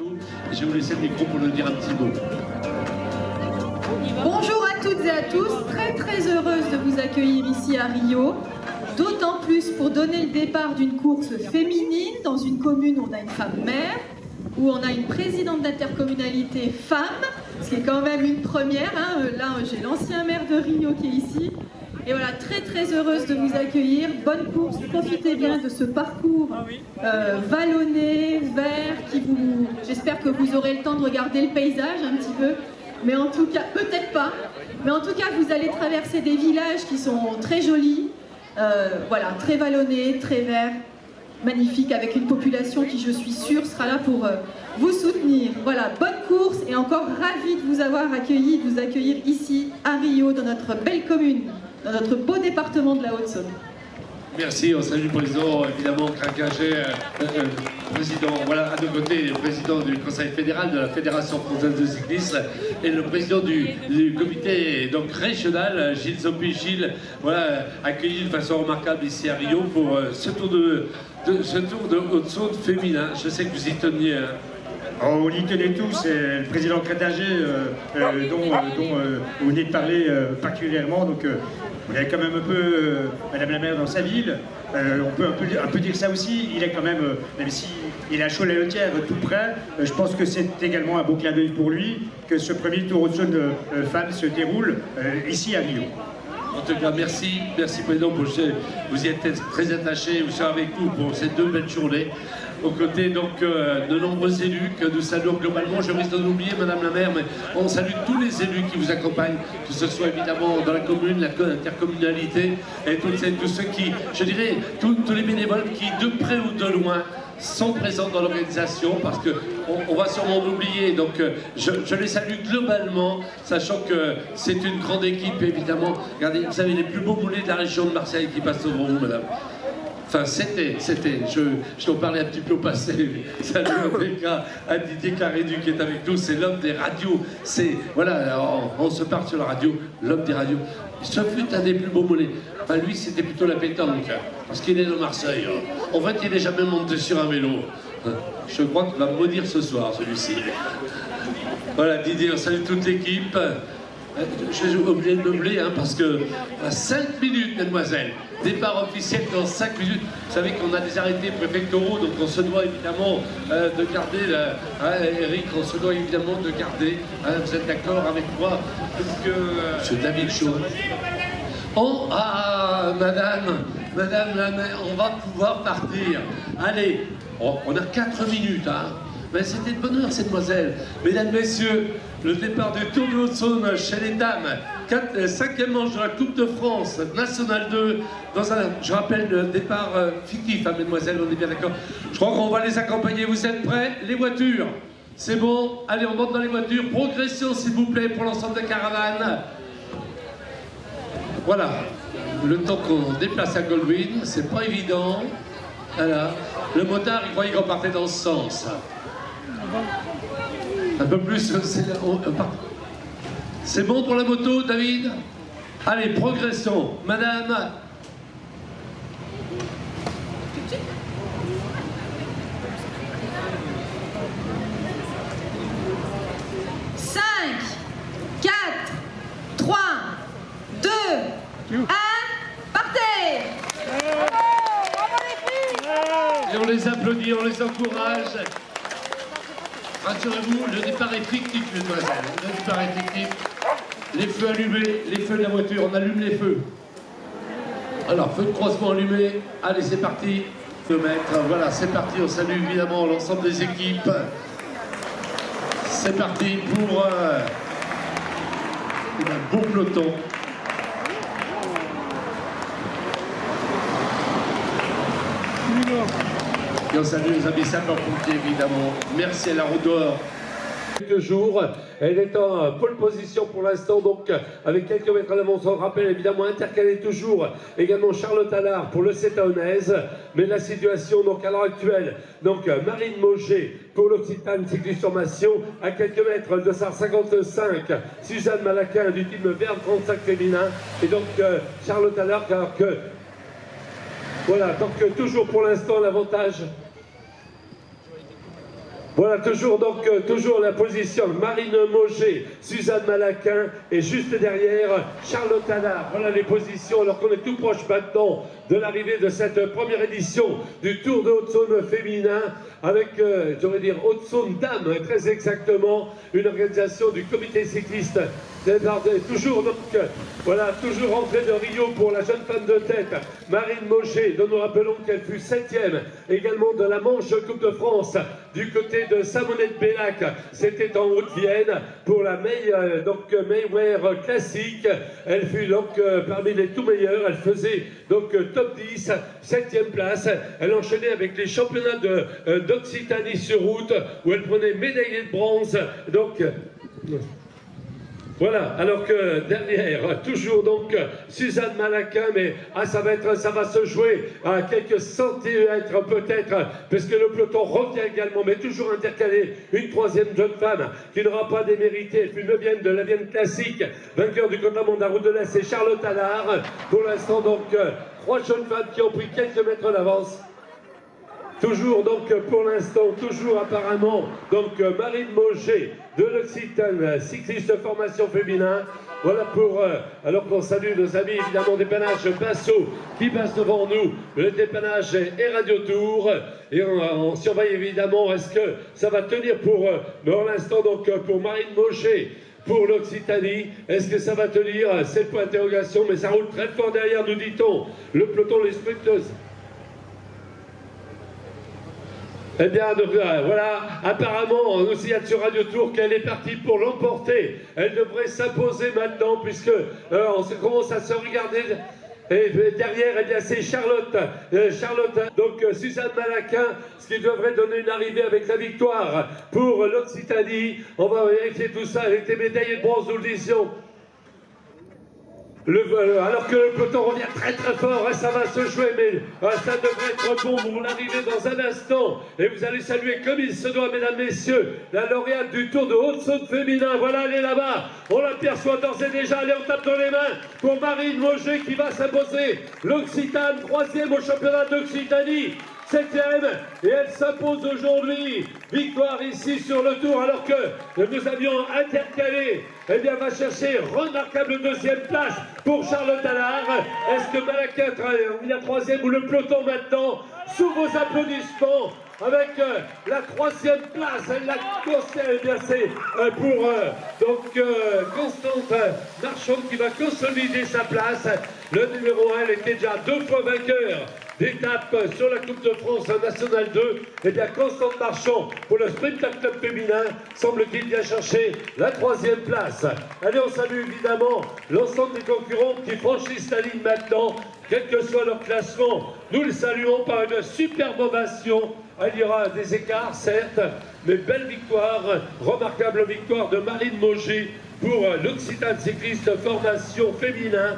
Rio. Et je vais vous laisser le micro pour nous dire un petit mot. Bonjour à toutes et à tous, très heureuse de vous accueillir ici à Rio. D'autant plus pour donner le départ d'une course féminine dans une commune où on a une femme maire, où on a une présidente d'intercommunalité femme, ce qui est quand même une première. Hein. Là, j'ai l'ancien maire de Rio qui est ici. Et voilà, très heureuse de vous accueillir. Bonne course, profitez bien de ce parcours vallonné, vert, j'espère que vous aurez le temps de regarder le paysage un petit peu. Mais en tout cas, peut-être pas, mais en tout cas, vous allez traverser des villages qui sont très jolis. Voilà, très vallonné, très vert, magnifique, avec une population qui, je suis sûre, sera là pour vous soutenir. Voilà, bonne course et encore ravie de vous avoir accueilli, de vous accueillir ici à Rio, dans notre belle commune, dans notre beau département de la Haute-Saône. Merci, on salue le président, évidemment, Cracaget, président, voilà, à nos côtés, le président du Conseil fédéral de la Fédération française de cyclisme et le président du comité donc, régional, Gilles Zopi. Gilles, voilà, accueilli de façon remarquable ici à Rio pour ce tour de Haute-Saône féminin. Je sais que vous y teniez. On y tenait tous, et le président Cracaget, dont vous venez de parler particulièrement, donc vous avez quand même un peu Madame la maire dans sa ville, on peut un peu dire ça aussi, il est quand même, même s'il est à Cholet-le-Thiers tout près, je pense que c'est également un beau clin d'œil pour lui que ce premier Tour Haute-Saône femmes se déroule ici à Rio. En tout cas, merci Président, vous y êtes très attaché, vous serez avec nous pour ces deux belles journées. Aux côtés donc de nombreux élus que nous saluons globalement. Je risque d'en oublier Madame la maire, mais on salue tous les élus qui vous accompagnent, que ce soit évidemment dans la commune, l'intercommunalité, et tous ceux qui, je dirais, tous les bénévoles qui, de près ou de loin, sont présents dans l'organisation, parce qu'on va sûrement l'oublier. Donc je les salue globalement, sachant que c'est une grande équipe, évidemment. Regardez, vous avez les plus beaux boulets de la région de Marseille qui passent devant vous, madame. Enfin, c'était, je t'en parlais un petit peu au passé. Salut à Didier Carédu qui est avec nous, c'est l'homme des radios. C'est, voilà, on se parle sur la radio, l'homme des radios. Ce fut un des plus beaux mollets. Enfin, lui, c'était plutôt la pétanque, parce qu'il est de Marseille. En fait, il n'est jamais monté sur un vélo. Je crois qu'il va me maudire ce soir, celui-ci. Voilà, Didier, on salue toute l'équipe. Je suis obligé de meubler, hein, parce que à 5 minutes, mesdemoiselles, départ officiel dans 5 minutes. Vous savez qu'on a des arrêtés préfectoraux, donc on se doit évidemment de garder, Eric, on se doit évidemment de garder, vous êtes d'accord avec moi, parce que Monsieur David Chaud. Oh, madame la maire, on va pouvoir partir. Allez, on a 4 minutes, hein. Mais c'était de bonne heure, cette demoiselle. Mesdames, messieurs, le départ du Tour de Haute-Saône chez les dames, 5e manche de la Coupe de France, Nationale 2, dans un, je rappelle, le départ fictif, hein, mesdemoiselles, on est bien d'accord. Je crois qu'on va les accompagner. Vous êtes prêts? Les voitures, c'est bon? Allez, on monte dans les voitures. Progression, s'il vous plaît, pour l'ensemble des caravanes. Voilà, le temps qu'on déplace à Goldwyn, c'est pas évident. Voilà. Le motard, il croyait qu'on partait dans ce sens. Un peu plus, c'est bon pour la moto, David? Allez, progression. Madame. Cinq, 4, 3, 2, 1, partez! Et on les applaudit, on les encourage. Rassurez-vous, le départ est fictif, mesdemoiselles. Le départ est fictif. Les feux allumés, les feux de la voiture, on allume les feux. Alors, feu de croisement allumé. Allez, c'est parti. 2 mètres, voilà, c'est parti. On salue évidemment l'ensemble des équipes. C'est parti pour un beau peloton. Et on salue les amis sapeurs-pompiers, évidemment. Merci à la Route d'Or. Quelques jours, elle est en pole position pour l'instant, donc avec quelques mètres à l'avance. On rappelle évidemment intercalé toujours également Charlotte Allard pour le Cétaonnaise. Mais la situation donc à l'heure actuelle, donc Marine Mauger pour l'Occitane Cycliste Formation à quelques mètres de sa 55, Suzanne Malaquin du team Vert 35 féminin et donc Charlotte Allard, alors que voilà, donc toujours pour l'instant l'avantage. Voilà, toujours donc, toujours la position Marine Mauger, Suzanne Malaquin et juste derrière Charlotte Allard. Voilà les positions, alors qu'on est tout proche maintenant de l'arrivée de cette première édition du Tour de Haute-Saône féminin avec, j'aurais dire, Haute-Saône Dames, très exactement, une organisation du comité cycliste. Toujours donc, voilà, toujours entrée de Rio pour la jeune femme de tête, Marine Mauger, dont nous rappelons qu'elle fut 7e, également de la Manche Coupe de France, du côté de Samonette-Bellac, c'était en Haute-Vienne, pour la Mayweather classique, elle fut donc parmi les tout meilleurs, elle faisait donc top 10, 7e place, elle enchaînait avec les championnats d'Occitanie sur route, où elle prenait médaillée de bronze, donc... Voilà, alors que derrière, toujours donc Suzanne Malaquin, mais ça va se jouer à quelques centimètres peut-être, parce que le peloton revient également, mais toujours intercalé, une troisième jeune femme qui n'aura pas démérité, elle fut 9e de la Vienne classique, vainqueur du contre-la-montre de la Route de l'Est, c'est Charlotte Allard. Pour l'instant donc, 3 jeunes femmes qui ont pris quelques mètres d'avance. Toujours donc pour l'instant, toujours apparemment, donc Marine Mauger de l'Occitane, cycliste formation féminin. Voilà pour, alors qu'on salue nos amis évidemment dépannage Basso qui passe devant nous, le dépannage et Radio Tour. Et on surveille évidemment, est-ce que ça va tenir pour l'instant donc pour Marine Mauger. Pour l'Occitanie, est-ce que ça va tenir? C'est le point d'interrogation, mais ça roule très fort derrière, nous dit-on. Le peloton, les sprinteuses. Eh bien, voilà, apparemment, on nous signale sur Radio Tour qu'elle est partie pour l'emporter. Elle devrait s'imposer maintenant, puisque on commence à se regarder. Et derrière, eh bien, c'est Charlotte, donc Suzanne Malaquin, ce qui devrait donner une arrivée avec la victoire pour l'Occitanie. On va vérifier tout ça. Elle était médaillée de bronze, nous le disions. Alors que le peloton revient très très fort, ça va se jouer, mais ça devrait être bon pour l'arrivée dans un instant. Et vous allez saluer comme il se doit, mesdames, messieurs, la lauréate du Tour de Haute-Saône féminin. Voilà, elle est là-bas. On l'aperçoit d'ores et déjà. Allez, on tape dans les mains pour Marine Mauger qui va s'imposer. L'Occitane, 3e au championnat d'Occitanie. 7e, et elle s'impose aujourd'hui. Victoire ici sur le Tour, alors que nous avions intercalé. Eh bien, va chercher remarquable 2e place pour Charlotte Allard. Est-ce que Malaquin est la 3e ou le peloton maintenant? Sous vos applaudissements, avec la 3e place, elle l'a conservée, bien c'est pour Constante Marchand qui va consolider sa place. Le numéro 1, elle était déjà 2 fois vainqueur d'étape sur la Coupe de France Nationale 2, et bien Constante Marchand pour le Sprinter Club féminin semble-t-il bien chercher la 3e place. Allez, on salue évidemment l'ensemble des concurrents qui franchissent la ligne maintenant, quel que soit leur classement. Nous les saluons par une superbe ovation. Il y aura des écarts, certes, mais belle victoire, remarquable victoire de Marine Mauger pour l'Occitane cycliste formation féminin.